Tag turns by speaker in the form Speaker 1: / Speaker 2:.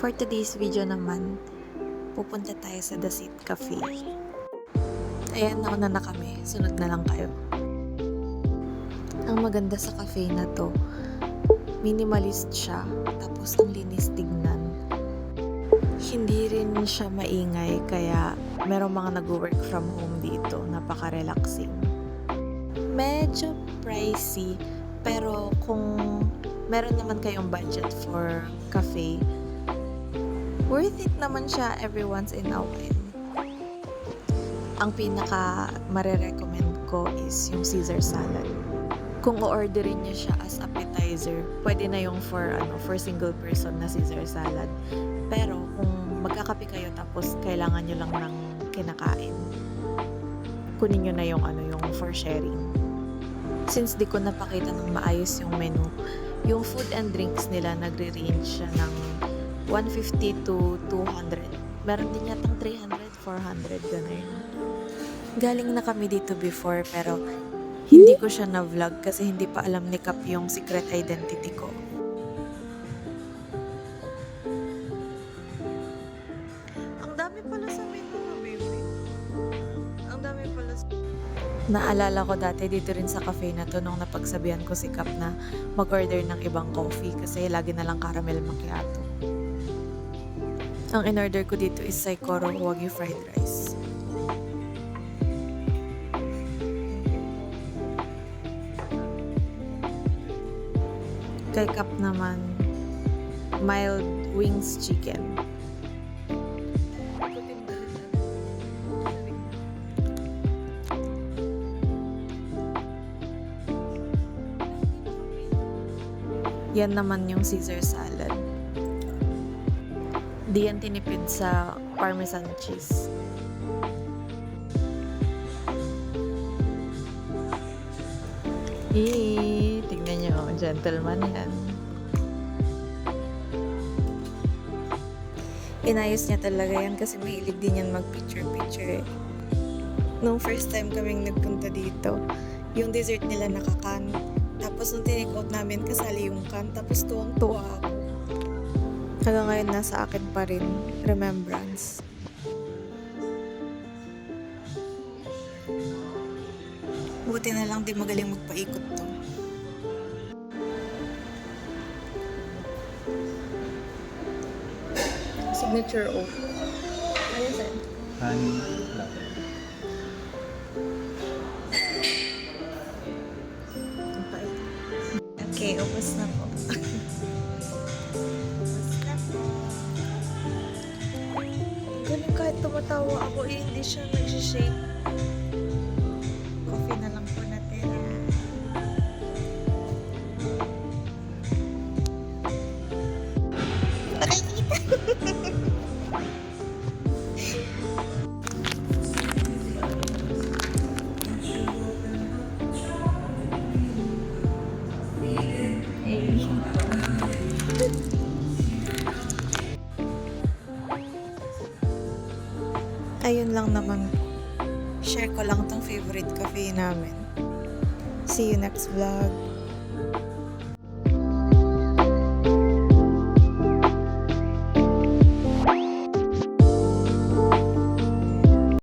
Speaker 1: For today's video naman, pupunta tayo sa The Seat Cafe. Ayan, nauna na kami. Sunod na lang kayo. Ang maganda sa cafe na to, minimalist siya, tapos ang linis tignan. Hindi rin siya maingay, kaya merong mga nag-work from home dito. Napaka-relaxing. Medyo pricey, pero kung meron naman kayong budget for cafe, worth it naman siya every once in a while. Ang pinaka marirecommend ko is yung Caesar salad. Kung o-orderin niyo siya as appetizer, pwede na yung for single person na Caesar salad. Pero kung magkakape kayo tapos kailangan niyo lang ng kinakain, kunin niyo na yung yung for sharing. Since di ko napakita ng maayos yung menu, yung food and drinks nila nagre-range siya ng 150 to 200. Meron din yatang 300, 400, ganun. Galing na kami dito before, pero hindi ko siya na-vlog kasi hindi pa alam ni Cap yung secret identity ko. Ang dami pala sa menu mo, baby. Ang dami pala sa... Naalala ko dati dito rin sa cafe na to nung napagsabihan ko si Cap na mag-order ng ibang coffee kasi lagi na lang caramel macchiato. Ang in-order ko dito is Saikoro Wagyu fried rice. Kay Cap naman, mild wings chicken. Yan naman yung Caesar salad. Di yan tinipid sa parmesan cheese. Tignan nyo, gentleman yan. Inayos niya talaga yan kasi mahilig din yan mag-picture-picture eh. Nung first time kaming nagpunta dito, yung dessert nila nakakan. Tapos nung tinake-out namin, kasali yung can. Tapos tuwang-tuwa ako. Hanggang ngayon nasa akin pa rin, remembrance. Buti na lang di magaling magpaikot to. Signature oat. Ano yun?
Speaker 2: Honey latte.
Speaker 1: Okay, ubos na po. Galing kahit tumatawa ako, hindi siya nagsishake. Coffee na lang po natin. Ayun lang naman po. Share ko lang tong favorite cafe namin. See you next vlog.